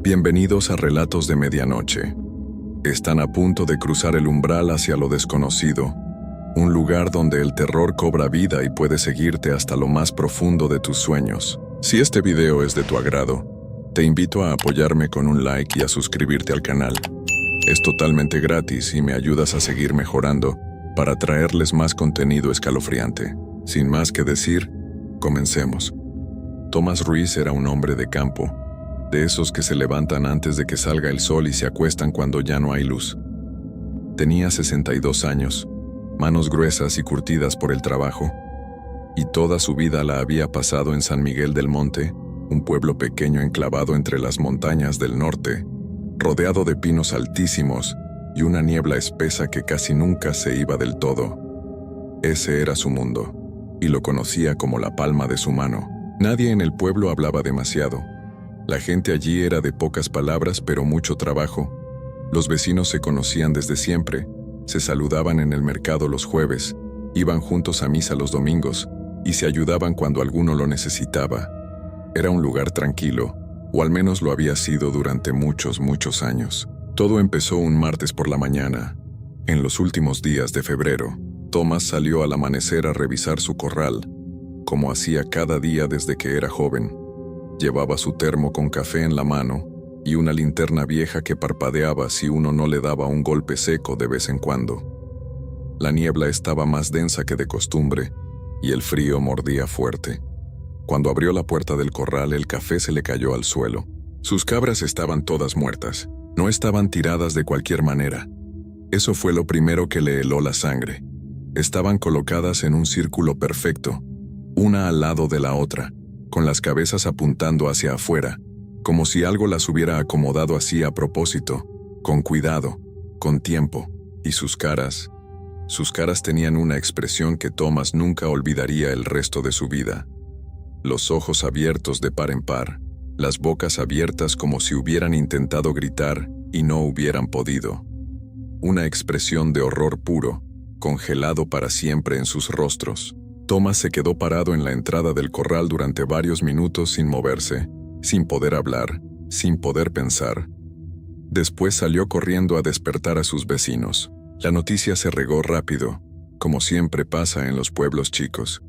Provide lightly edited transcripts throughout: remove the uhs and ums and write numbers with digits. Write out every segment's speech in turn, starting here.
Bienvenidos a Relatos de Medianoche. Están a punto de cruzar el umbral hacia lo desconocido, un lugar donde el terror cobra vida y puede seguirte hasta lo más profundo de tus sueños. Si este video es de tu agrado, te invito a apoyarme con un like y a suscribirte al canal. Es totalmente gratis y me ayudas a seguir mejorando para traerles más contenido escalofriante. Sin más que decir, comencemos. Tomás Ruiz era un hombre de campo, de esos que se levantan antes de que salga el sol y se acuestan cuando ya no hay luz. Tenía 62 años, manos gruesas y curtidas por el trabajo, y toda su vida la había pasado en San Miguel del Monte, un pueblo pequeño enclavado entre las montañas del norte, rodeado de pinos altísimos y una niebla espesa que casi nunca se iba del todo. Ese era su mundo, y lo conocía como la palma de su mano. Nadie en el pueblo hablaba demasiado. La gente allí era de pocas palabras pero mucho trabajo. Los vecinos se conocían desde siempre, se saludaban en el mercado los jueves, iban juntos a misa los domingos y se ayudaban cuando alguno lo necesitaba. Era un lugar tranquilo, o al menos lo había sido durante muchos años. Todo empezó un martes por la mañana. En los últimos días de febrero, Tomás salió al amanecer a revisar su corral, como hacía cada día desde que era joven. Llevaba su termo con café en la mano y una linterna vieja que parpadeaba si uno no le daba un golpe seco de vez en cuando. La niebla estaba más densa que de costumbre y el frío mordía fuerte. Cuando abrió la puerta del corral, el café se le cayó al suelo. Sus cabras estaban todas muertas. No estaban tiradas de cualquier manera. Eso fue lo primero que le heló la sangre. Estaban colocadas en un círculo perfecto, una al lado de la otra, con las cabezas apuntando hacia afuera, como si algo las hubiera acomodado así a propósito, con cuidado, con tiempo, y sus caras tenían una expresión que Tomás nunca olvidaría el resto de su vida. Los ojos abiertos de par en par, las bocas abiertas como si hubieran intentado gritar y no hubieran podido. Una expresión de horror puro, congelado para siempre en sus rostros. Tomás se quedó parado en la entrada del corral durante varios minutos sin moverse, sin poder hablar, sin poder pensar. Después salió corriendo a despertar a sus vecinos. La noticia se regó rápido, como siempre pasa en los pueblos chicos.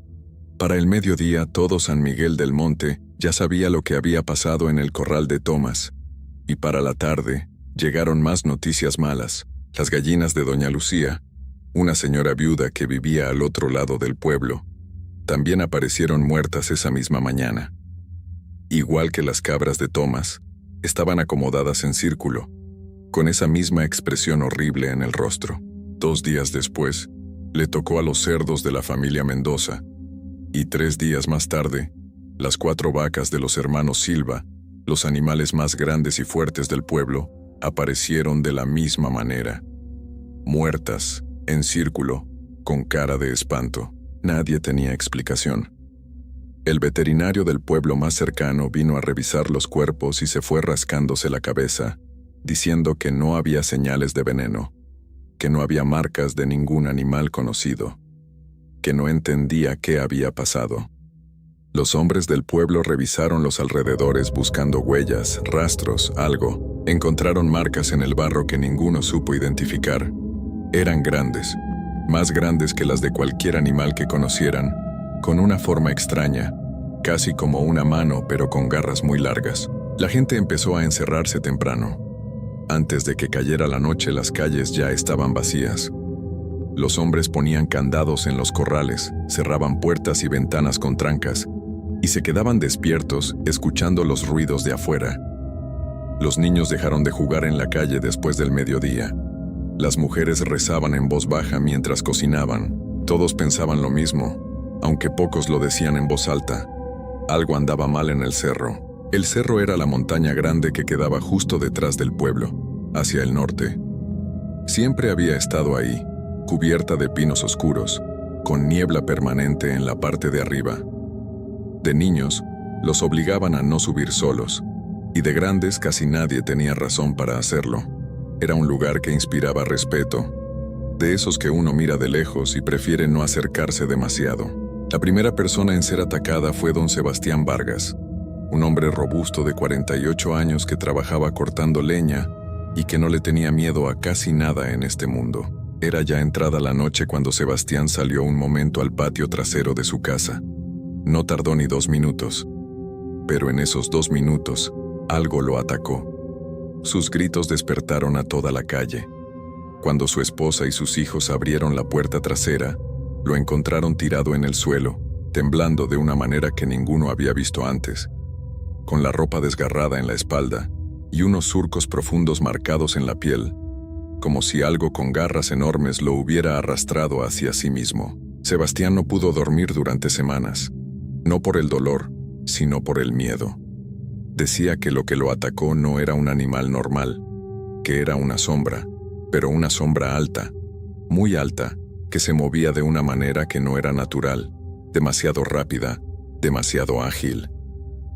Para el mediodía todo San Miguel del Monte ya sabía lo que había pasado en el corral de Tomás. Y para la tarde llegaron más noticias malas. Las gallinas de doña Lucía, una señora viuda que vivía al otro lado del pueblo, también aparecieron muertas esa misma mañana. Igual que las cabras de Tomás, estaban acomodadas en círculo, con esa misma expresión horrible en el rostro. 2 días después, le tocó a los cerdos de la familia Mendoza, y 3 días más tarde, las 4 vacas de los hermanos Silva, los animales más grandes y fuertes del pueblo, aparecieron de la misma manera. Muertas, en círculo, con cara de espanto. Nadie tenía explicación. El veterinario del pueblo más cercano vino a revisar los cuerpos y se fue rascándose la cabeza, diciendo que no había señales de veneno, que no había marcas de ningún animal conocido, que no entendía qué había pasado. Los hombres del pueblo revisaron los alrededores buscando huellas, rastros, algo. Encontraron marcas en el barro que ninguno supo identificar. Eran grandes, más grandes que las de cualquier animal que conocieran, con una forma extraña, casi como una mano pero con garras muy largas. La gente empezó a encerrarse temprano. Antes de que cayera la noche, las calles ya estaban vacías. Los hombres ponían candados en los corrales, cerraban puertas y ventanas con trancas, y se quedaban despiertos escuchando los ruidos de afuera. Los niños dejaron de jugar en la calle después del mediodía. Las mujeres rezaban en voz baja mientras cocinaban. Todos pensaban lo mismo, aunque pocos lo decían en voz alta. Algo andaba mal en el cerro. El cerro era la montaña grande que quedaba justo detrás del pueblo, hacia el norte. Siempre había estado ahí, cubierta de pinos oscuros, con niebla permanente en la parte de arriba. De niños, los obligaban a no subir solos, y de grandes casi nadie tenía razón para hacerlo. Era un lugar que inspiraba respeto, de esos que uno mira de lejos y prefiere no acercarse demasiado. La primera persona en ser atacada fue don Sebastián Vargas. un hombre robusto de 48 años que trabajaba cortando leña y que no le tenía miedo a casi nada en este mundo. Era ya entrada la noche cuando Sebastián salió un momento al patio trasero de su casa. No tardó ni 2 minutos, pero en esos 2 minutos, algo lo atacó. Sus gritos despertaron a toda la calle. Cuando su esposa y sus hijos abrieron la puerta trasera, lo encontraron tirado en el suelo, temblando de una manera que ninguno había visto antes, con la ropa desgarrada en la espalda y unos surcos profundos marcados en la piel, como si algo con garras enormes lo hubiera arrastrado hacia sí mismo. Sebastián no pudo dormir durante semanas, no por el dolor, sino por el miedo. Decía que lo que lo atacó no era un animal normal, que era una sombra, pero una sombra alta, muy alta, que se movía de una manera que no era natural, demasiado rápida, demasiado ágil,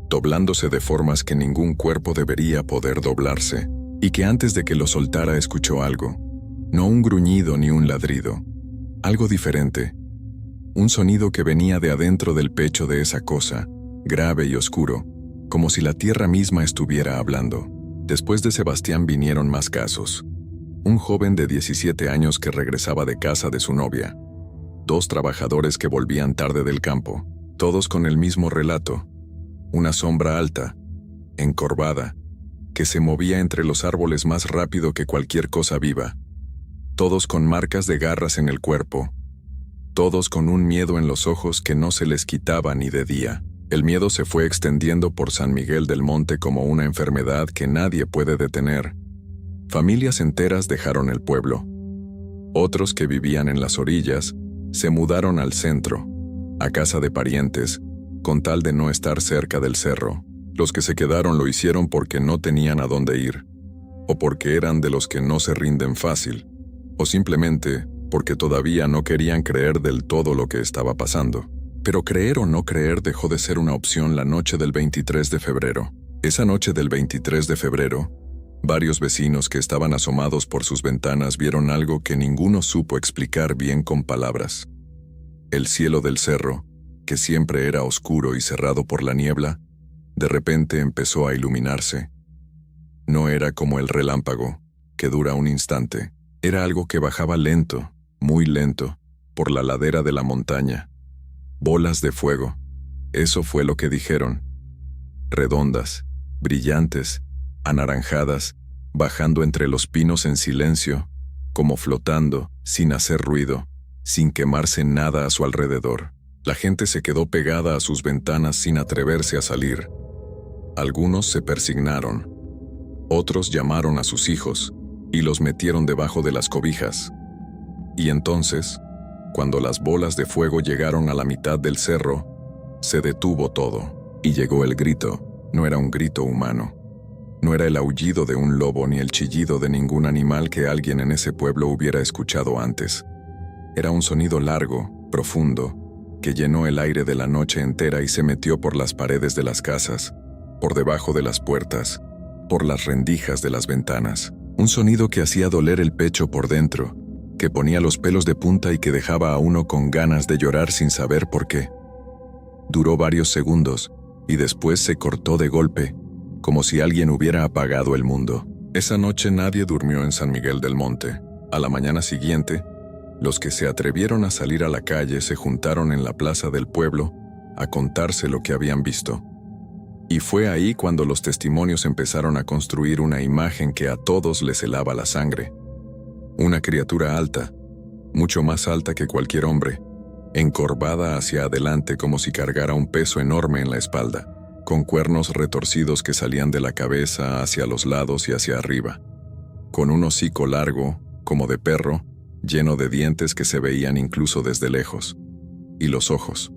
doblándose de formas que ningún cuerpo debería poder doblarse, y que antes de que lo soltara escuchó algo, no un gruñido ni un ladrido, algo diferente, un sonido que venía de adentro del pecho de esa cosa, grave y oscuro, como si la tierra misma estuviera hablando. Después de Sebastián vinieron más casos. Un joven de 17 años que regresaba de casa de su novia. 2 trabajadores que volvían tarde del campo, todos con el mismo relato. Una sombra alta, encorvada, que se movía entre los árboles más rápido que cualquier cosa viva. Todos con marcas de garras en el cuerpo. Todos con un miedo en los ojos que no se les quitaba ni de día. El miedo se fue extendiendo por San Miguel del Monte como una enfermedad que nadie puede detener. Familias enteras dejaron el pueblo. Otros que vivían en las orillas se mudaron al centro, a casa de parientes, con tal de no estar cerca del cerro. Los que se quedaron lo hicieron porque no tenían a dónde ir, o porque eran de los que no se rinden fácil, o simplemente porque todavía no querían creer del todo lo que estaba pasando. Pero creer o no creer dejó de ser una opción la noche del 23 de febrero. Esa noche del 23 de febrero, varios vecinos que estaban asomados por sus ventanas vieron algo que ninguno supo explicar bien con palabras. El cielo del cerro, que siempre era oscuro y cerrado por la niebla, de repente empezó a iluminarse. No era como el relámpago, que dura un instante. Era algo que bajaba lento, muy lento, por la ladera de la montaña. Bolas de fuego. Eso fue lo que dijeron. Redondas, brillantes, anaranjadas, bajando entre los pinos en silencio, como flotando, sin hacer ruido, sin quemarse nada a su alrededor. La gente se quedó pegada a sus ventanas sin atreverse a salir. Algunos se persignaron. Otros llamaron a sus hijos y los metieron debajo de las cobijas. Y entonces, cuando las bolas de fuego llegaron a la mitad del cerro, se detuvo todo, y llegó el grito. No era un grito humano. No era el aullido de un lobo ni el chillido de ningún animal que alguien en ese pueblo hubiera escuchado antes. Era un sonido largo, profundo, que llenó el aire de la noche entera y se metió por las paredes de las casas, por debajo de las puertas, por las rendijas de las ventanas. Un sonido que hacía doler el pecho por dentro, que ponía los pelos de punta y que dejaba a uno con ganas de llorar sin saber por qué. Duró varios segundos, y después se cortó de golpe, como si alguien hubiera apagado el mundo. Esa noche nadie durmió en San Miguel del Monte. A la mañana siguiente, los que se atrevieron a salir a la calle se juntaron en la plaza del pueblo a contarse lo que habían visto. Y fue ahí cuando los testimonios empezaron a construir una imagen que a todos les helaba la sangre. Una criatura alta, mucho más alta que cualquier hombre, encorvada hacia adelante como si cargara un peso enorme en la espalda, con cuernos retorcidos que salían de la cabeza hacia los lados y hacia arriba, con un hocico largo, como de perro, lleno de dientes que se veían incluso desde lejos, y los ojos.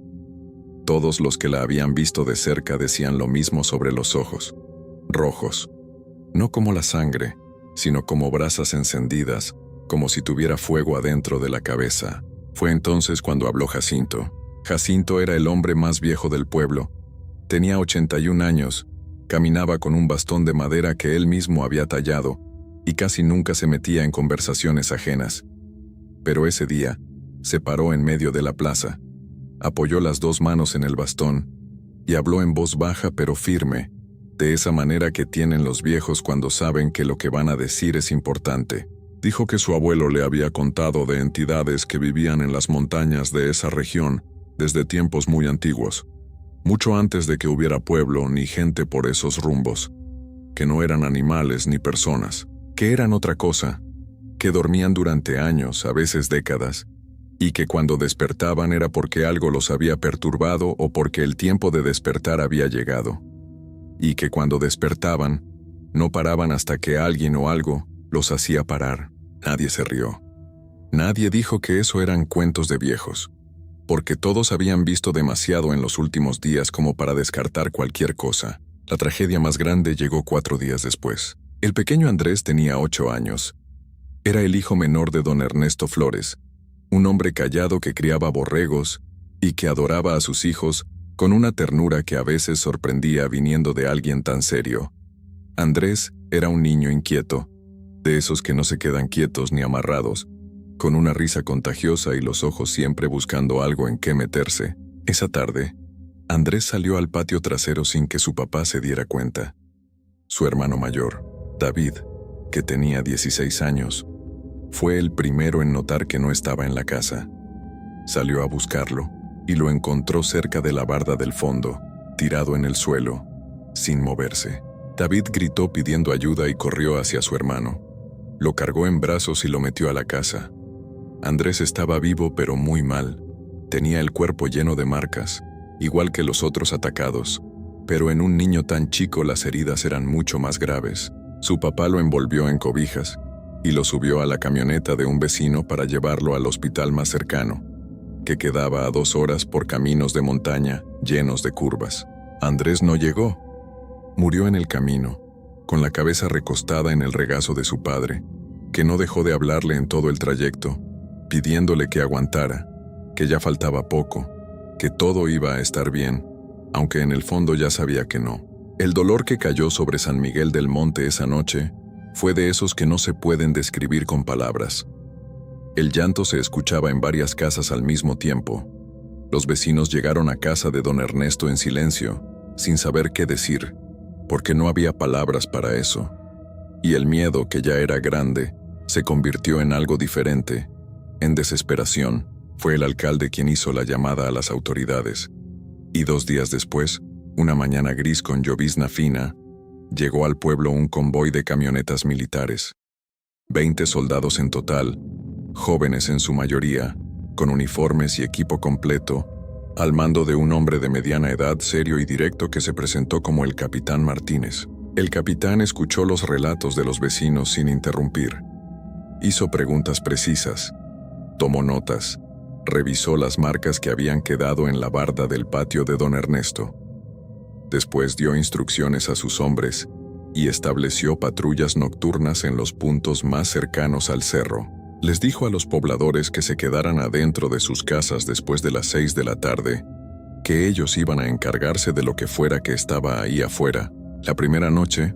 Todos los que la habían visto de cerca decían lo mismo sobre los ojos, rojos, no como la sangre, sino como brasas encendidas, como si tuviera fuego adentro de la cabeza. Fue entonces cuando habló Jacinto. Jacinto era el hombre más viejo del pueblo. Tenía 81 años, caminaba con un bastón de madera que él mismo había tallado, y casi nunca se metía en conversaciones ajenas. Pero ese día, se paró en medio de la plaza, apoyó las 2 manos en el bastón, y habló en voz baja pero firme, de esa manera que tienen los viejos cuando saben que lo que van a decir es importante. Dijo que su abuelo le había contado de entidades que vivían en las montañas de esa región desde tiempos muy antiguos, mucho antes de que hubiera pueblo ni gente por esos rumbos, que no eran animales ni personas, que eran otra cosa, que dormían durante años, a veces décadas, y que cuando despertaban era porque algo los había perturbado o porque el tiempo de despertar había llegado, y que cuando despertaban, no paraban hasta que alguien o algo los hacía parar. Nadie se rió. Nadie dijo que eso eran cuentos de viejos, porque todos habían visto demasiado en los últimos días como para descartar cualquier cosa. La tragedia más grande llegó 4 días después. El pequeño Andrés tenía 8 años. Era el hijo menor de don Ernesto Flores, un hombre callado que criaba borregos y que adoraba a sus hijos con una ternura que a veces sorprendía viniendo de alguien tan serio. Andrés era un niño inquieto, de esos que no se quedan quietos ni amarrados, con una risa contagiosa y los ojos siempre buscando algo en qué meterse. Esa tarde, Andrés salió al patio trasero sin que su papá se diera cuenta. Su hermano mayor, David, que tenía 16 años, fue el primero en notar que no estaba en la casa. Salió a buscarlo y lo encontró cerca de la barda del fondo, tirado en el suelo, sin moverse. David gritó pidiendo ayuda y corrió hacia su hermano. Lo cargó en brazos y lo metió a la casa. Andrés estaba vivo pero muy mal. Tenía el cuerpo lleno de marcas, igual que los otros atacados, pero en un niño tan chico las heridas eran mucho más graves. Su papá lo envolvió en cobijas y lo subió a la camioneta de un vecino para llevarlo al hospital más cercano, que quedaba a 2 horas por caminos de montaña llenos de curvas. Andrés no llegó. Murió en el camino, con la cabeza recostada en el regazo de su padre, que no dejó de hablarle en todo el trayecto, pidiéndole que aguantara, que ya faltaba poco, que todo iba a estar bien, aunque en el fondo ya sabía que no. El dolor que cayó sobre San Miguel del Monte esa noche fue de esos que no se pueden describir con palabras. El llanto se escuchaba en varias casas al mismo tiempo. Los vecinos llegaron a casa de don Ernesto en silencio, sin saber qué decir, porque no había palabras para eso. Y el miedo, que ya era grande, se convirtió en algo diferente. En desesperación, fue el alcalde quien hizo la llamada a las autoridades. Y 2 días después, una mañana gris con llovizna fina, llegó al pueblo un convoy de camionetas militares. 20 soldados en total, jóvenes en su mayoría, con uniformes y equipo completo, al mando de un hombre de mediana edad serio y directo que se presentó como el capitán Martínez. El capitán escuchó los relatos de los vecinos sin interrumpir. Hizo preguntas precisas, tomó notas, revisó las marcas que habían quedado en la barda del patio de don Ernesto. Después dio instrucciones a sus hombres y estableció patrullas nocturnas en los puntos más cercanos al cerro. Les dijo a los pobladores que se quedaran adentro de sus casas después de las 6 de la tarde, que ellos iban a encargarse de lo que fuera que estaba ahí afuera. La primera noche,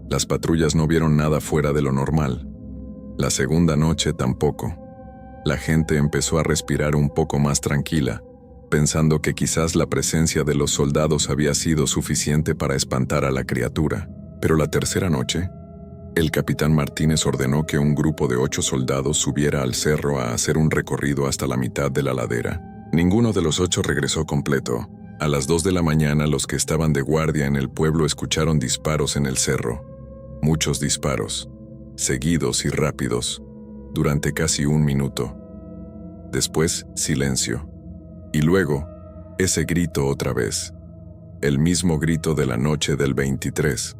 las patrullas no vieron nada fuera de lo normal. La segunda noche tampoco. La gente empezó a respirar un poco más tranquila, pensando que quizás la presencia de los soldados había sido suficiente para espantar a la criatura. Pero la tercera noche, el capitán Martínez ordenó que un grupo de 8 soldados subiera al cerro a hacer un recorrido hasta la mitad de la ladera. Ninguno de los 8 regresó completo. A las 2 de la mañana, los que estaban de guardia en el pueblo escucharon disparos en el cerro. Muchos disparos, seguidos y rápidos, durante casi 1 minuto. Después, silencio. Y luego, ese grito otra vez. El mismo grito de la noche del 23.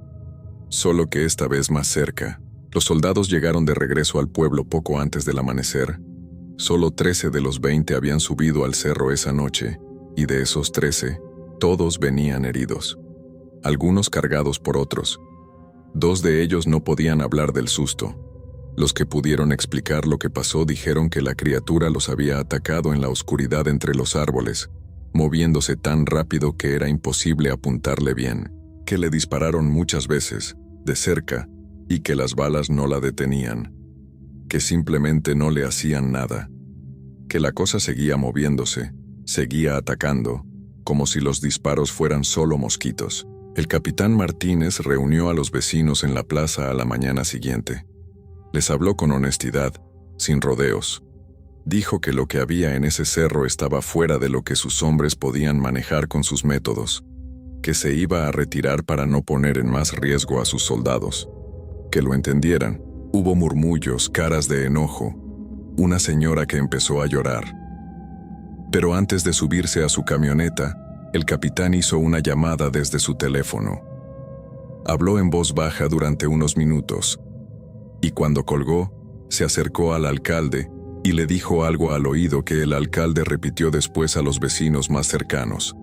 Solo que esta vez más cerca. Los soldados llegaron de regreso al pueblo poco antes del amanecer. Solo 13 de los 20 habían subido al cerro esa noche, y de esos 13, todos venían heridos. Algunos cargados por otros. 2 de ellos no podían hablar del susto. Los que pudieron explicar lo que pasó dijeron que la criatura los había atacado en la oscuridad entre los árboles, moviéndose tan rápido que era imposible apuntarle bien, que le dispararon muchas veces, de cerca, y que las balas no la detenían, que simplemente no le hacían nada, que la cosa seguía moviéndose, seguía atacando, como si los disparos fueran solo mosquitos. El capitán Martínez reunió a los vecinos en la plaza a la mañana siguiente. Les habló con honestidad, sin rodeos. Dijo que lo que había en ese cerro estaba fuera de lo que sus hombres podían manejar con sus métodos, que se iba a retirar para no poner en más riesgo a sus soldados. Que lo entendieran. Hubo murmullos, caras de enojo, una señora que empezó a llorar. Pero antes de subirse a su camioneta, el capitán hizo una llamada desde su teléfono. Habló en voz baja durante unos minutos, y cuando colgó, se acercó al alcalde y le dijo algo al oído que el alcalde repitió después a los vecinos más cercanos,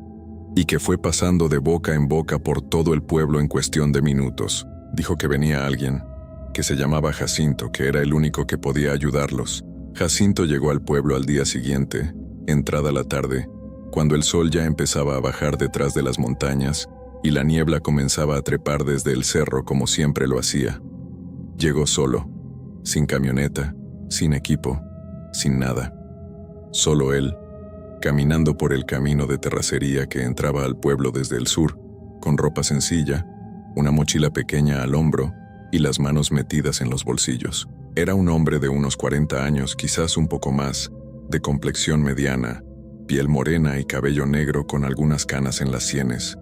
y que fue pasando de boca en boca por todo el pueblo en cuestión de minutos. Dijo que venía alguien, que se llamaba Jacinto, que era el único que podía ayudarlos. Jacinto llegó al pueblo al día siguiente, entrada la tarde, cuando el sol ya empezaba a bajar detrás de las montañas y la niebla comenzaba a trepar desde el cerro como siempre lo hacía. Llegó solo, sin camioneta, sin equipo, sin nada. Solo él, caminando por el camino de terracería que entraba al pueblo desde el sur, con ropa sencilla, una mochila pequeña al hombro y las manos metidas en los bolsillos. Era un hombre de unos 40 años, quizás un poco más, de complexión mediana, piel morena y cabello negro con algunas canas en las sienes.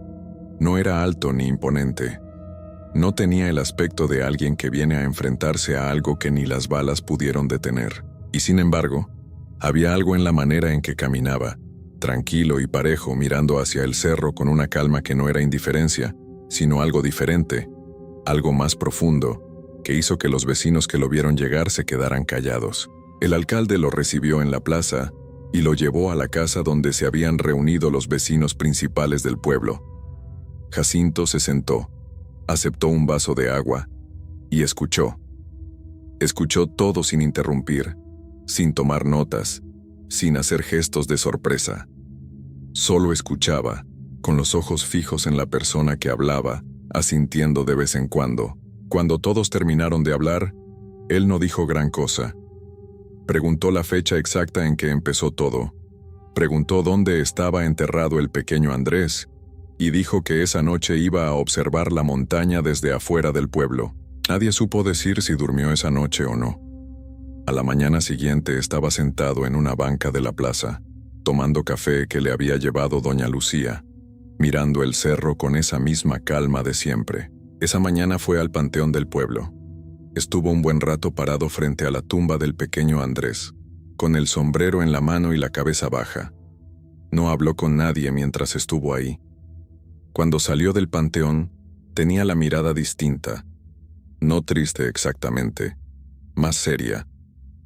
No era alto ni imponente. No tenía el aspecto de alguien que viene a enfrentarse a algo que ni las balas pudieron detener. Y sin embargo, había algo en la manera en que caminaba, tranquilo y parejo, mirando hacia el cerro con una calma que no era indiferencia, sino algo diferente, algo más profundo, que hizo que los vecinos que lo vieron llegar se quedaran callados. El alcalde lo recibió en la plaza y lo llevó a la casa donde se habían reunido los vecinos principales del pueblo. Jacinto se sentó, aceptó un vaso de agua y escuchó. Escuchó todo sin interrumpir, sin tomar notas, sin hacer gestos de sorpresa. Solo escuchaba, con los ojos fijos en la persona que hablaba, asintiendo de vez en cuando. Cuando todos terminaron de hablar, él no dijo gran cosa. Preguntó la fecha exacta en que empezó todo. Preguntó dónde estaba enterrado el pequeño Andrés, y dijo que esa noche iba a observar la montaña desde afuera del pueblo. Nadie supo decir si durmió esa noche o no. A la mañana siguiente estaba sentado en una banca de la plaza, tomando café que le había llevado doña Lucía, mirando el cerro con esa misma calma de siempre. Esa mañana fue al panteón del pueblo. Estuvo un buen rato parado frente a la tumba del pequeño Andrés, con el sombrero en la mano y la cabeza baja. No habló con nadie mientras estuvo ahí. Cuando salió del panteón, tenía la mirada distinta, no triste exactamente, más seria,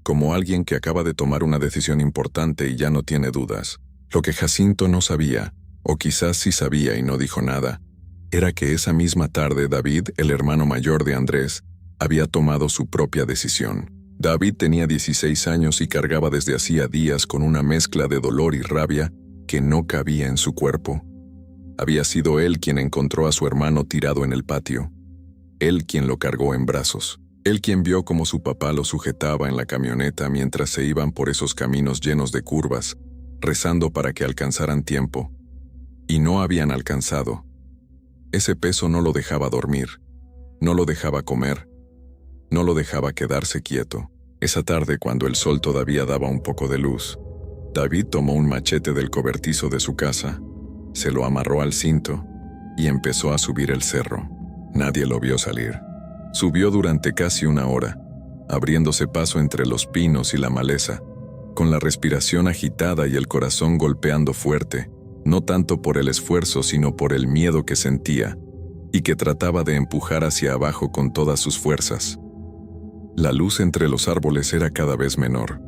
como alguien que acaba de tomar una decisión importante y ya no tiene dudas. Lo que Jacinto no sabía, o quizás sí sabía y no dijo nada, era que esa misma tarde David, el hermano mayor de Andrés, había tomado su propia decisión. David tenía 16 años y cargaba desde hacía días con una mezcla de dolor y rabia que no cabía en su cuerpo. Había sido él quien encontró a su hermano tirado en el patio. Él quien lo cargó en brazos. Él quien vio cómo su papá lo sujetaba en la camioneta mientras se iban por esos caminos llenos de curvas, rezando para que alcanzaran tiempo. Y no habían alcanzado. Ese peso no lo dejaba dormir, no lo dejaba comer, no lo dejaba quedarse quieto. Esa tarde, cuando el sol todavía daba un poco de luz, David tomó un machete del cobertizo de su casa, se lo amarró al cinto y empezó a subir el cerro. Nadie lo vio salir. Subió durante casi una hora, abriéndose paso entre los pinos y la maleza, con la respiración agitada y el corazón golpeando fuerte, no tanto por el esfuerzo sino por el miedo que sentía y que trataba de empujar hacia abajo con todas sus fuerzas. La luz entre los árboles era cada vez menor.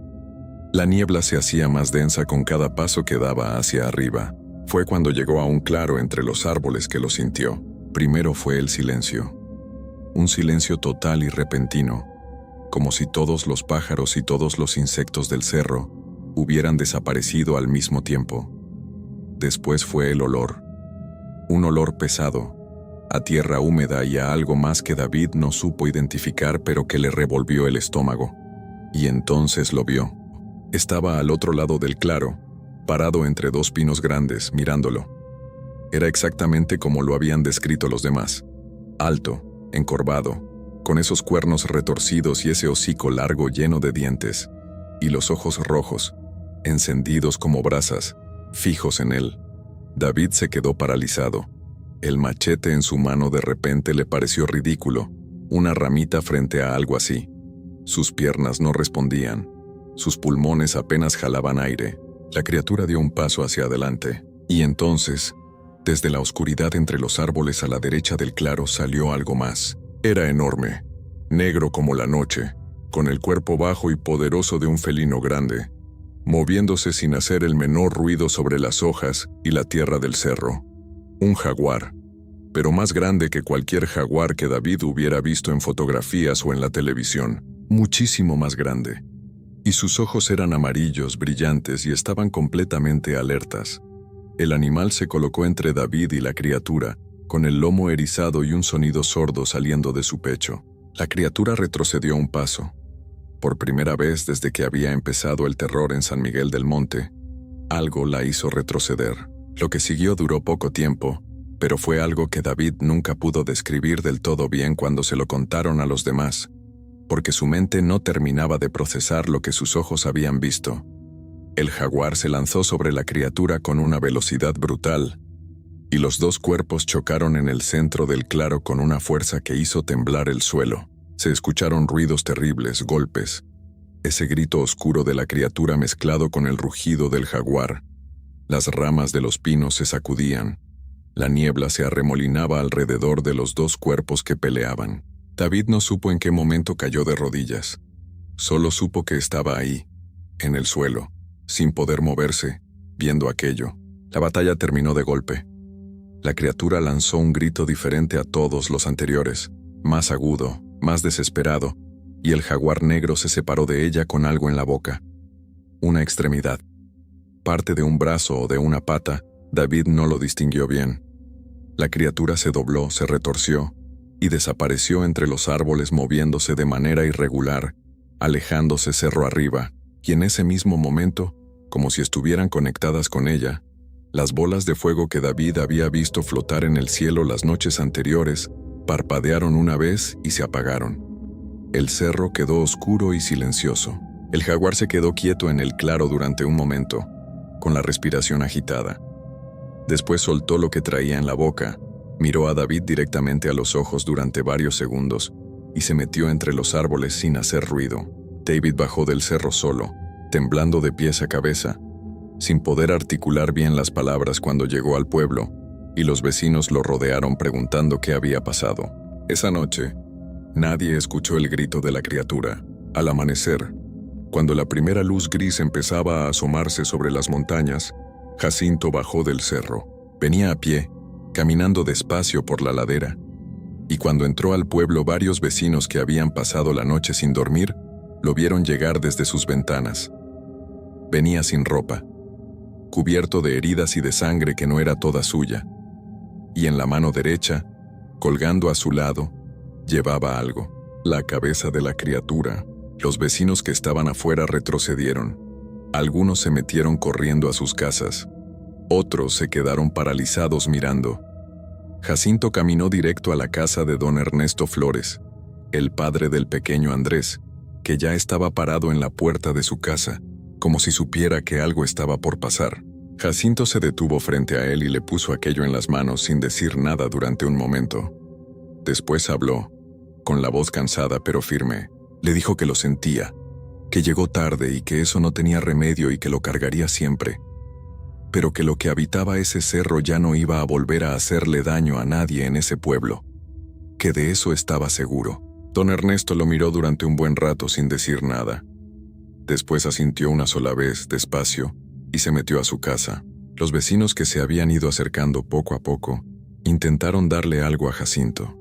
La niebla se hacía más densa con cada paso que daba hacia arriba. Fue cuando llegó a un claro entre los árboles que lo sintió. Primero fue el silencio. Un silencio total y repentino, como si todos los pájaros y todos los insectos del cerro hubieran desaparecido al mismo tiempo. Después fue el olor. Un olor pesado, a tierra húmeda y a algo más que David no supo identificar pero que le revolvió el estómago. Y entonces lo vio. Estaba al otro lado del claro, parado entre dos pinos grandes, mirándolo. Era exactamente como lo habían descrito los demás. Alto, encorvado, con esos cuernos retorcidos y ese hocico largo lleno de dientes, y los ojos rojos, encendidos como brasas, fijos en él. David se quedó paralizado. El machete en su mano de repente le pareció ridículo, una ramita frente a algo así. Sus piernas no respondían. Sus pulmones apenas jalaban aire. La criatura dio un paso hacia adelante. Y entonces, desde la oscuridad entre los árboles a la derecha del claro salió algo más. Era enorme, negro como la noche, con el cuerpo bajo y poderoso de un felino grande, moviéndose sin hacer el menor ruido sobre las hojas y la tierra del cerro. Un jaguar, pero más grande que cualquier jaguar que David hubiera visto en fotografías o en la televisión, muchísimo más grande. Y sus ojos eran amarillos, brillantes y estaban completamente alertas. El animal se colocó entre David y la criatura, con el lomo erizado y un sonido sordo saliendo de su pecho. La criatura retrocedió un paso. Por primera vez desde que había empezado el terror en San Miguel del Monte, algo la hizo retroceder. Lo que siguió duró poco tiempo, pero fue algo que David nunca pudo describir del todo bien cuando se lo contaron a los demás, porque su mente no terminaba de procesar lo que sus ojos habían visto. El jaguar se lanzó sobre la criatura con una velocidad brutal, y los dos cuerpos chocaron en el centro del claro con una fuerza que hizo temblar el suelo. Se escucharon ruidos terribles, golpes, ese grito oscuro de la criatura mezclado con el rugido del jaguar. Las ramas de los pinos se sacudían. La niebla se arremolinaba alrededor de los dos cuerpos que peleaban. David no supo en qué momento cayó de rodillas. Solo supo que estaba ahí, en el suelo, sin poder moverse, viendo aquello. La batalla terminó de golpe. La criatura lanzó un grito diferente a todos los anteriores, más agudo, más desesperado, y el jaguar negro se separó de ella con algo en la boca. Una extremidad. Parte de un brazo o de una pata, David no lo distinguió bien. La criatura se dobló, se retorció, y desapareció entre los árboles moviéndose de manera irregular, alejándose cerro arriba, y en ese mismo momento, como si estuvieran conectadas con ella, las bolas de fuego que David había visto flotar en el cielo las noches anteriores parpadearon una vez y se apagaron. El cerro quedó oscuro y silencioso. El jaguar se quedó quieto en el claro durante un momento, con la respiración agitada. Después soltó lo que traía en la boca, miró a David directamente a los ojos durante varios segundos y se metió entre los árboles sin hacer ruido. David bajó del cerro solo, temblando de pies a cabeza, sin poder articular bien las palabras cuando llegó al pueblo, y los vecinos lo rodearon preguntando qué había pasado. Esa noche, nadie escuchó el grito de la criatura. Al amanecer, cuando la primera luz gris empezaba a asomarse sobre las montañas, Jacinto bajó del cerro. Venía a pie, caminando despacio por la ladera, y cuando entró al pueblo varios vecinos que habían pasado la noche sin dormir, lo vieron llegar desde sus ventanas. Venía sin ropa, cubierto de heridas y de sangre que no era toda suya, y en la mano derecha, colgando a su lado, llevaba algo, la cabeza de la criatura. Los vecinos que estaban afuera retrocedieron. Algunos se metieron corriendo a sus casas. Otros se quedaron paralizados mirando. Jacinto caminó directo a la casa de don Ernesto Flores, el padre del pequeño Andrés, que ya estaba parado en la puerta de su casa, como si supiera que algo estaba por pasar. Jacinto se detuvo frente a él y le puso aquello en las manos sin decir nada durante un momento. Después habló, con la voz cansada pero firme. Le dijo que lo sentía, que llegó tarde y que eso no tenía remedio y que lo cargaría siempre, pero que lo que habitaba ese cerro ya no iba a volver a hacerle daño a nadie en ese pueblo, que de eso estaba seguro. Don Ernesto lo miró durante un buen rato sin decir nada. Después asintió una sola vez, despacio, y se metió a su casa. Los vecinos que se habían ido acercando poco a poco intentaron darle algo a Jacinto: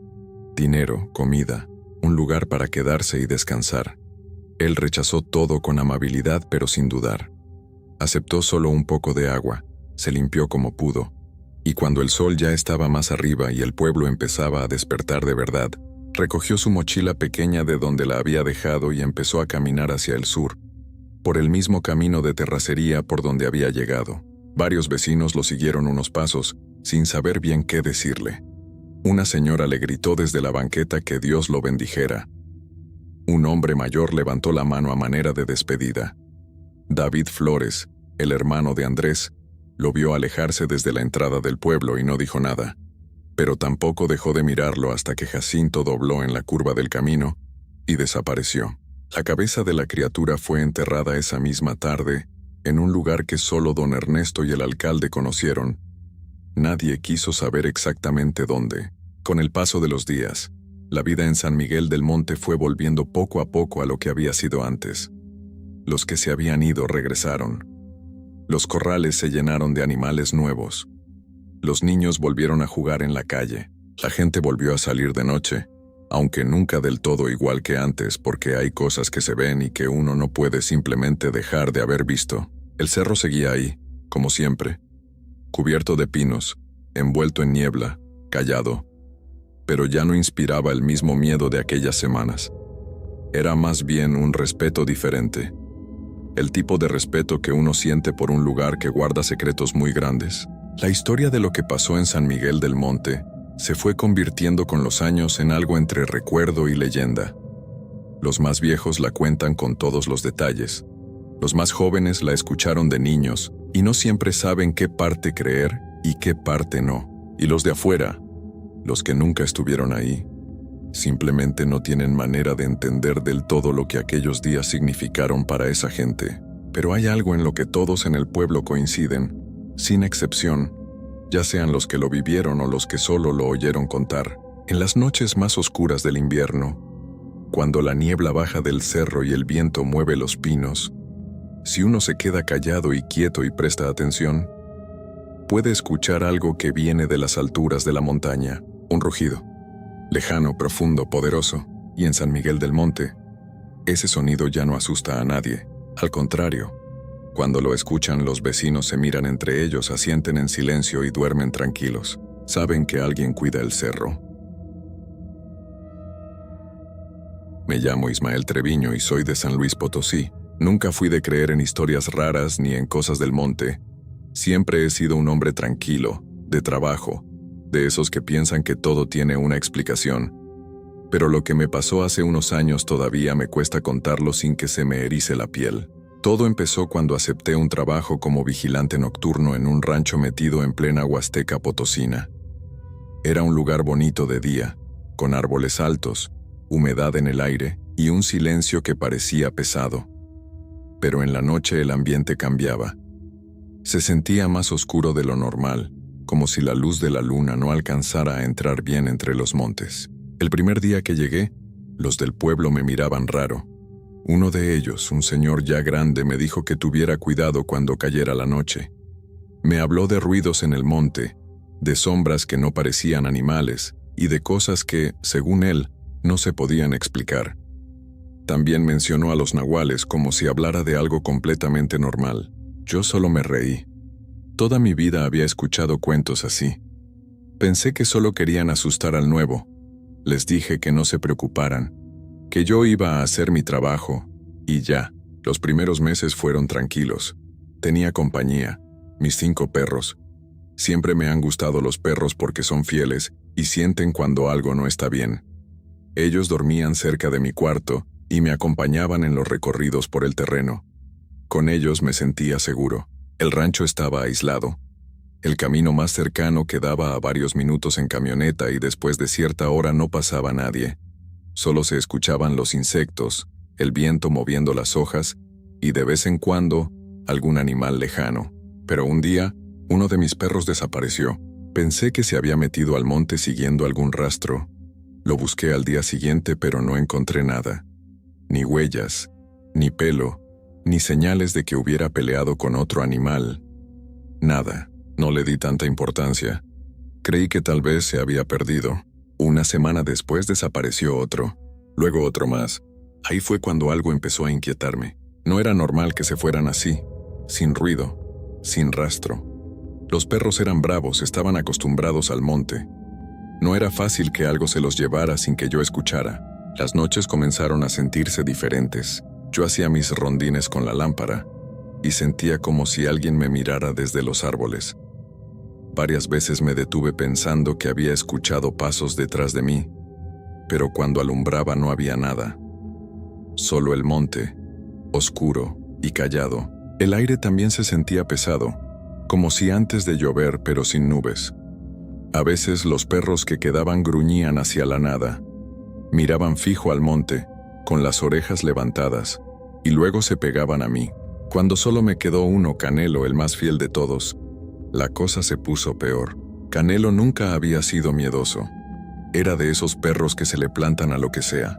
dinero, comida, un lugar para quedarse y descansar. Él rechazó todo con amabilidad pero sin dudar. Aceptó solo un poco de agua, se limpió como pudo, y cuando el sol ya estaba más arriba y el pueblo empezaba a despertar de verdad, recogió su mochila pequeña de donde la había dejado y empezó a caminar hacia el sur, por el mismo camino de terracería por donde había llegado. Varios vecinos lo siguieron unos pasos, sin saber bien qué decirle. Una señora le gritó desde la banqueta que Dios lo bendijera. Un hombre mayor levantó la mano a manera de despedida. David Flores, el hermano de Andrés, lo vio alejarse desde la entrada del pueblo y no dijo nada, pero tampoco dejó de mirarlo hasta que Jacinto dobló en la curva del camino y desapareció. La cabeza de la criatura fue enterrada esa misma tarde en un lugar que solo don Ernesto y el alcalde conocieron. Nadie quiso saber exactamente dónde. Con el paso de los días, la vida en San Miguel del Monte fue volviendo poco a poco a lo que había sido antes. Los que se habían ido regresaron. Los corrales se llenaron de animales nuevos. Los niños volvieron a jugar en la calle. La gente volvió a salir de noche, aunque nunca del todo igual que antes, porque hay cosas que se ven y que uno no puede simplemente dejar de haber visto. El cerro seguía ahí, como siempre, cubierto de pinos, envuelto en niebla, callado, pero ya no inspiraba el mismo miedo de aquellas semanas. Era más bien un respeto diferente, el tipo de respeto que uno siente por un lugar que guarda secretos muy grandes. La historia de lo que pasó en San Miguel del Monte se fue convirtiendo con los años en algo entre recuerdo y leyenda. Los más viejos la cuentan con todos los detalles. Los más jóvenes la escucharon de niños y no siempre saben qué parte creer y qué parte no. Y los de afuera, los que nunca estuvieron ahí, simplemente no tienen manera de entender del todo lo que aquellos días significaron para esa gente. Pero hay algo en lo que todos en el pueblo coinciden, sin excepción, ya sean los que lo vivieron o los que solo lo oyeron contar. En las noches más oscuras del invierno, cuando la niebla baja del cerro y el viento mueve los pinos, si uno se queda callado y quieto y presta atención, puede escuchar algo que viene de las alturas de la montaña, un rugido, lejano, profundo, poderoso, y en San Miguel del Monte, ese sonido ya no asusta a nadie. Al contrario, cuando lo escuchan, los vecinos se miran entre ellos, asienten en silencio y duermen tranquilos. Saben que alguien cuida el cerro. Me llamo Ismael Treviño y soy de San Luis Potosí. Nunca fui de creer en historias raras ni en cosas del monte. Siempre he sido un hombre tranquilo, de trabajo, de esos que piensan que todo tiene una explicación. Pero lo que me pasó hace unos años todavía me cuesta contarlo sin que se me erice la piel. Todo empezó cuando acepté un trabajo como vigilante nocturno en un rancho metido en plena Huasteca potosina. Era un lugar bonito de día, con árboles altos, humedad en el aire y un silencio que parecía pesado. Pero en la noche el ambiente cambiaba. Se sentía más oscuro de lo normal, como si la luz de la luna no alcanzara a entrar bien entre los montes. El primer día que llegué, los del pueblo me miraban raro. Uno de ellos, un señor ya grande, me dijo que tuviera cuidado cuando cayera la noche. Me habló de ruidos en el monte, de sombras que no parecían animales y de cosas que, según él, no se podían explicar. También mencionó a los nahuales como si hablara de algo completamente normal. Yo solo me reí. Toda mi vida había escuchado cuentos así. Pensé que solo querían asustar al nuevo. Les dije que no se preocuparan, que yo iba a hacer mi trabajo, y ya. Los primeros meses fueron tranquilos. Tenía compañía, mis 5 perros. Siempre me han gustado los perros porque son fieles y sienten cuando algo no está bien. Ellos dormían cerca de mi cuarto y me acompañaban en los recorridos por el terreno. Con ellos me sentía seguro. El rancho estaba aislado. El camino más cercano quedaba a varios minutos en camioneta y después de cierta hora no pasaba nadie. Solo se escuchaban los insectos, el viento moviendo las hojas y de vez en cuando algún animal lejano. Pero un día, uno de mis perros desapareció. Pensé que se había metido al monte siguiendo algún rastro. Lo busqué al día siguiente pero no encontré nada. Ni huellas, ni pelo, ni señales de que hubiera peleado con otro animal. Nada. No le di tanta importancia. Creí que tal vez se había perdido. Una semana después desapareció otro, luego otro más. Ahí fue cuando algo empezó a inquietarme. No era normal que se fueran así, sin ruido, sin rastro. Los perros eran bravos, estaban acostumbrados al monte. No era fácil que algo se los llevara sin que yo escuchara. Las noches comenzaron a sentirse diferentes. Yo hacía mis rondines con la lámpara y sentía como si alguien me mirara desde los árboles. Varias veces me detuve pensando que había escuchado pasos detrás de mí, pero cuando alumbraba no había nada. Solo el monte, oscuro y callado. El aire también se sentía pesado, como si antes de llover pero sin nubes. A veces los perros que quedaban gruñían hacia la nada. Miraban fijo al monte, con las orejas levantadas, y luego se pegaban a mí. Cuando solo me quedó uno, Canelo, el más fiel de todos, la cosa se puso peor. Canelo nunca había sido miedoso. Era de esos perros que se le plantan a lo que sea.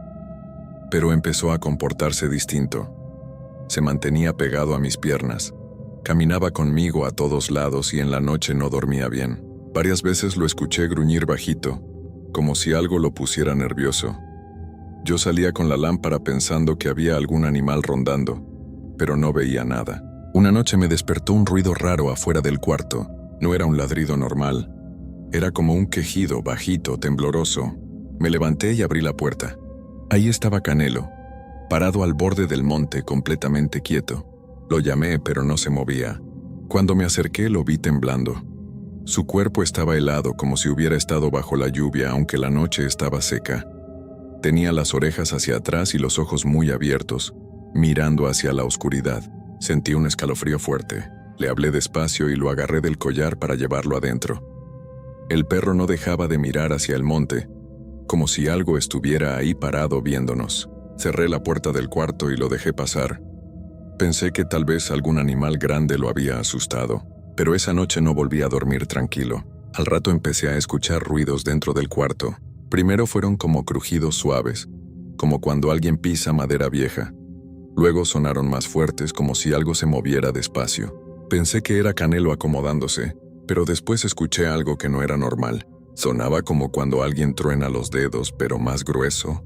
Pero empezó a comportarse distinto. Se mantenía pegado a mis piernas. Caminaba conmigo a todos lados y en la noche no dormía bien. Varias veces lo escuché gruñir bajito, como si algo lo pusiera nervioso. Yo salía con la lámpara pensando que había algún animal rondando, pero no veía nada. Una noche me despertó un ruido raro afuera del cuarto. No era un ladrido normal. Era como un quejido bajito, tembloroso. Me levanté y abrí la puerta. Ahí estaba Canelo, parado al borde del monte, completamente quieto. Lo llamé, pero no se movía. Cuando me acerqué, lo vi temblando. Su cuerpo estaba helado, como si hubiera estado bajo la lluvia, aunque la noche estaba seca. Tenía las orejas hacia atrás y los ojos muy abiertos, mirando hacia la oscuridad. Sentí un escalofrío fuerte. Le hablé despacio y lo agarré del collar para llevarlo adentro. El perro no dejaba de mirar hacia el monte, como si algo estuviera ahí parado viéndonos. Cerré la puerta del cuarto y lo dejé pasar. Pensé que tal vez algún animal grande lo había asustado, pero esa noche no volví a dormir tranquilo. Al rato empecé a escuchar ruidos dentro del cuarto. Primero fueron como crujidos suaves, como cuando alguien pisa madera vieja. Luego sonaron más fuertes, como si algo se moviera despacio. Pensé que era Canelo acomodándose, pero después escuché algo que no era normal. Sonaba como cuando alguien truena los dedos, pero más grueso,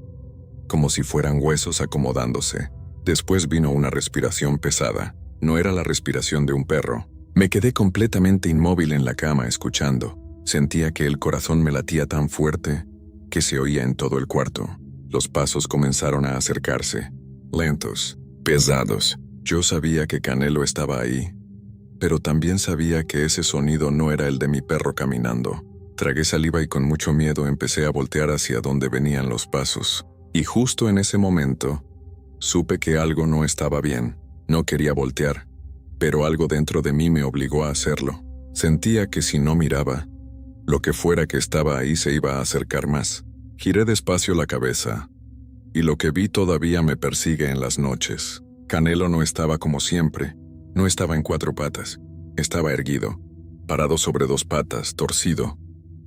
como si fueran huesos acomodándose. Después vino una respiración pesada. No era la respiración de un perro. Me quedé completamente inmóvil en la cama escuchando. Sentía que el corazón me latía tan fuerte que se oía en todo el cuarto. Los pasos comenzaron a acercarse, lentos, pesados. Yo sabía que Canelo estaba ahí, pero también sabía que ese sonido no era el de mi perro caminando. Tragué saliva y con mucho miedo empecé a voltear hacia donde venían los pasos. Y justo en ese momento, supe que algo no estaba bien. No quería voltear, pero algo dentro de mí me obligó a hacerlo. Sentía que si no miraba, lo que fuera que estaba ahí se iba a acercar más. Giré despacio la cabeza, y lo que vi todavía me persigue en las noches. Canelo no estaba como siempre. No estaba en cuatro patas. Estaba erguido, parado sobre dos patas, torcido,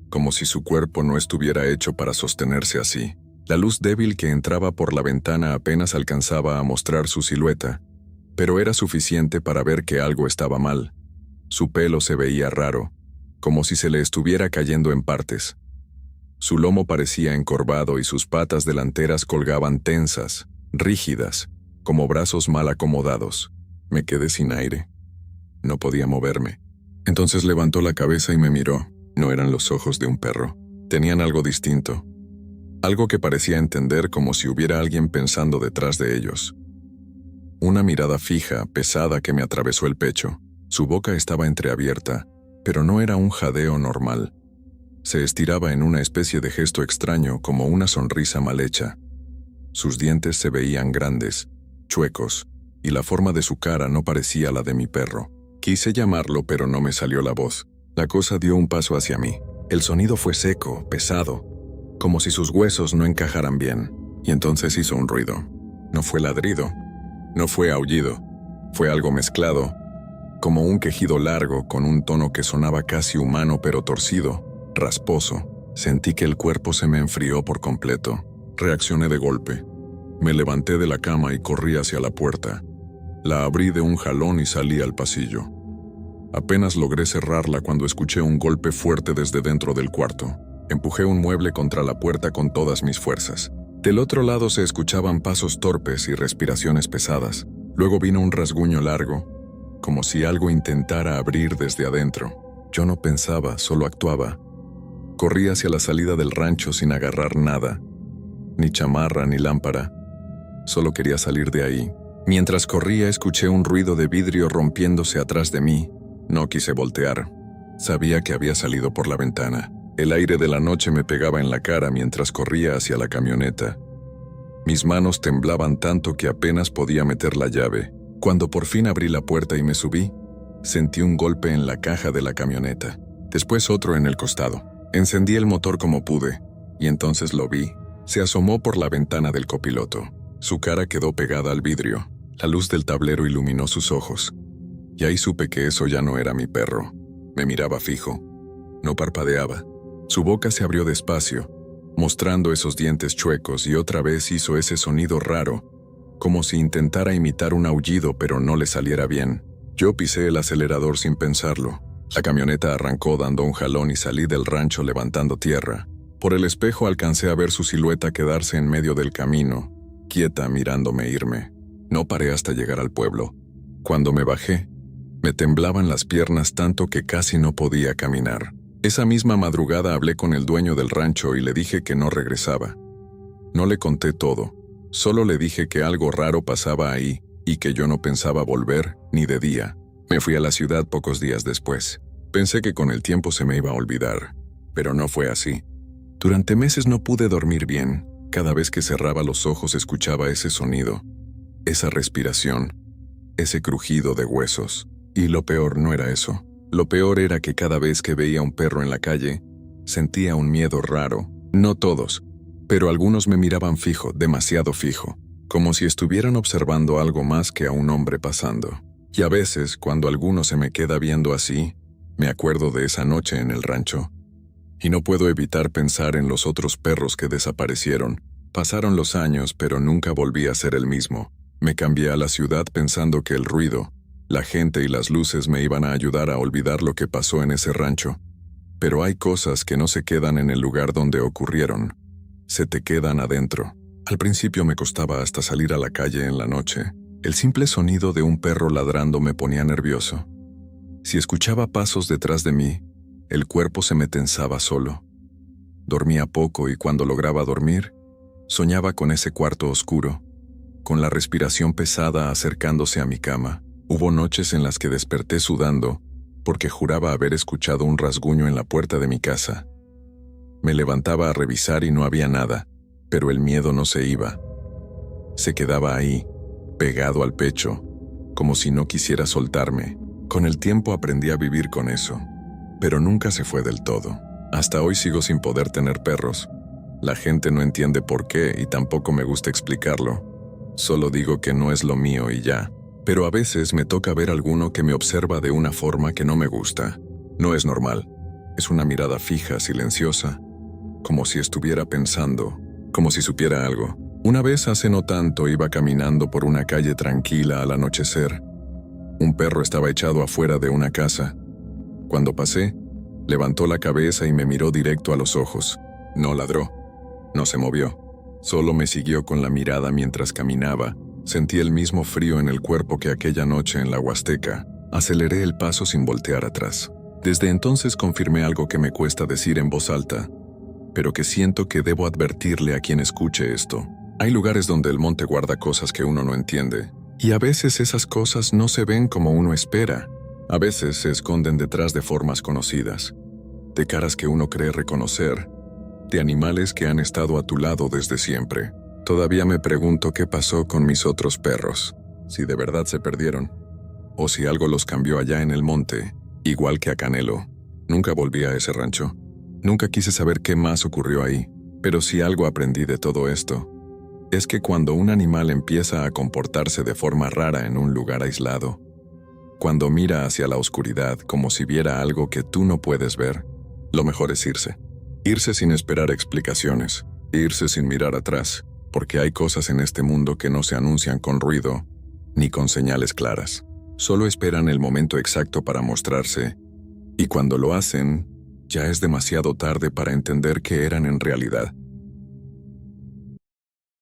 como si su cuerpo no estuviera hecho para sostenerse así. La luz débil que entraba por la ventana apenas alcanzaba a mostrar su silueta, pero era suficiente para ver que algo estaba mal. Su pelo se veía raro, como si se le estuviera cayendo en partes. Su lomo parecía encorvado y sus patas delanteras colgaban tensas, rígidas, como brazos mal acomodados. Me quedé sin aire. No podía moverme. Entonces levantó la cabeza y me miró. No eran los ojos de un perro. Tenían algo distinto. Algo que parecía entender, como si hubiera alguien pensando detrás de ellos. Una mirada fija, pesada, que me atravesó el pecho. Su boca estaba entreabierta, pero no era un jadeo normal. Se estiraba en una especie de gesto extraño, como una sonrisa mal hecha. Sus dientes se veían grandes, chuecos, y la forma de su cara no parecía la de mi perro. Quise llamarlo, pero no me salió la voz. La cosa dio un paso hacia mí. El sonido fue seco, pesado, como si sus huesos no encajaran bien. Y entonces hizo un ruido. No fue ladrido, no fue aullido, fue algo mezclado, como un quejido largo con un tono que sonaba casi humano pero torcido, rasposo. Sentí que el cuerpo se me enfrió por completo. Reaccioné de golpe. Me levanté de la cama y corrí hacia la puerta. La abrí de un jalón y salí al pasillo. Apenas logré cerrarla cuando escuché un golpe fuerte desde dentro del cuarto. Empujé un mueble contra la puerta con todas mis fuerzas. Del otro lado se escuchaban pasos torpes y respiraciones pesadas. Luego vino un rasguño largo, como si algo intentara abrir desde adentro. Yo no pensaba, solo actuaba. Corrí hacia la salida del rancho sin agarrar nada, ni chamarra ni lámpara. Solo quería salir de ahí. Mientras corría escuché un ruido de vidrio rompiéndose atrás de mí. No quise voltear. Sabía que había salido por la ventana. El aire de la noche me pegaba en la cara mientras corría hacia la camioneta. Mis manos temblaban tanto que apenas podía meter la llave. Cuando por fin abrí la puerta y me subí, sentí un golpe en la caja de la camioneta, después otro en el costado. Encendí el motor como pude, y entonces lo vi. Se asomó por la ventana del copiloto. Su cara quedó pegada al vidrio. La luz del tablero iluminó sus ojos. Y ahí supe que eso ya no era mi perro. Me miraba fijo. No parpadeaba. Su boca se abrió despacio, mostrando esos dientes chuecos, y otra vez hizo ese sonido raro, como si intentara imitar un aullido pero no le saliera bien. Yo pisé el acelerador sin pensarlo. La camioneta arrancó dando un jalón y salí del rancho levantando tierra. Por el espejo alcancé a ver su silueta quedarse en medio del camino, quieta mirándome irme. No paré hasta llegar al pueblo. Cuando me bajé, me temblaban las piernas tanto que casi no podía caminar. Esa misma madrugada hablé con el dueño del rancho y le dije que no regresaba. No le conté todo, solo le dije que algo raro pasaba ahí y que yo no pensaba volver ni de día. Me fui a la ciudad pocos días después. Pensé que con el tiempo se me iba a olvidar, pero no fue así. Durante meses no pude dormir bien. Cada vez que cerraba los ojos escuchaba ese sonido, esa respiración, ese crujido de huesos. Y lo peor no era eso. Lo peor era que cada vez que veía un perro en la calle, sentía un miedo raro. No todos, pero algunos me miraban fijo, demasiado fijo, como si estuvieran observando algo más que a un hombre pasando. Y a veces, cuando alguno se me queda viendo así, me acuerdo de esa noche en el rancho. Y no puedo evitar pensar en los otros perros que desaparecieron. Pasaron los años, pero nunca volví a ser el mismo. Me cambié a la ciudad pensando que el ruido, la gente y las luces me iban a ayudar a olvidar lo que pasó en ese rancho. Pero hay cosas que no se quedan en el lugar donde ocurrieron. Se te quedan adentro. Al principio me costaba hasta salir a la calle en la noche. El simple sonido de un perro ladrando me ponía nervioso. Si escuchaba pasos detrás de mí, el cuerpo se me tensaba solo. Dormía poco y cuando lograba dormir, soñaba con ese cuarto oscuro, con la respiración pesada acercándose a mi cama. Hubo noches en las que desperté sudando porque juraba haber escuchado un rasguño en la puerta de mi casa. Me levantaba a revisar y no había nada, pero el miedo no se iba. Se quedaba ahí, pegado al pecho, como si no quisiera soltarme. Con el tiempo aprendí a vivir con eso, pero nunca se fue del todo. Hasta hoy sigo sin poder tener perros. La gente no entiende por qué y tampoco me gusta explicarlo. Solo digo que no es lo mío y ya. Pero a veces me toca ver alguno que me observa de una forma que no me gusta. No es normal. Es una mirada fija, silenciosa, como si estuviera pensando, como si supiera algo. Una vez hace no tanto iba caminando por una calle tranquila al anochecer. Un perro estaba echado afuera de una casa. Cuando pasé, levantó la cabeza y me miró directo a los ojos. No ladró, no se movió. Solo me siguió con la mirada mientras caminaba. Sentí el mismo frío en el cuerpo que aquella noche en la Huasteca. Aceleré el paso sin voltear atrás. Desde entonces confirmé algo que me cuesta decir en voz alta, pero que siento que debo advertirle a quien escuche esto. Hay lugares donde el monte guarda cosas que uno no entiende, y a veces esas cosas no se ven como uno espera. A veces se esconden detrás de formas conocidas, de caras que uno cree reconocer, de animales que han estado a tu lado desde siempre. Todavía me pregunto qué pasó con mis otros perros, si de verdad se perdieron, o si algo los cambió allá en el monte, igual que a Canelo. Nunca volví a ese rancho. Nunca quise saber qué más ocurrió ahí, pero si algo aprendí de todo esto, es que cuando un animal empieza a comportarse de forma rara en un lugar aislado, cuando mira hacia la oscuridad como si viera algo que tú no puedes ver, lo mejor es irse. Irse sin esperar explicaciones, irse sin mirar atrás, porque hay cosas en este mundo que no se anuncian con ruido ni con señales claras. Solo esperan el momento exacto para mostrarse, y cuando lo hacen, ya es demasiado tarde para entender qué eran en realidad.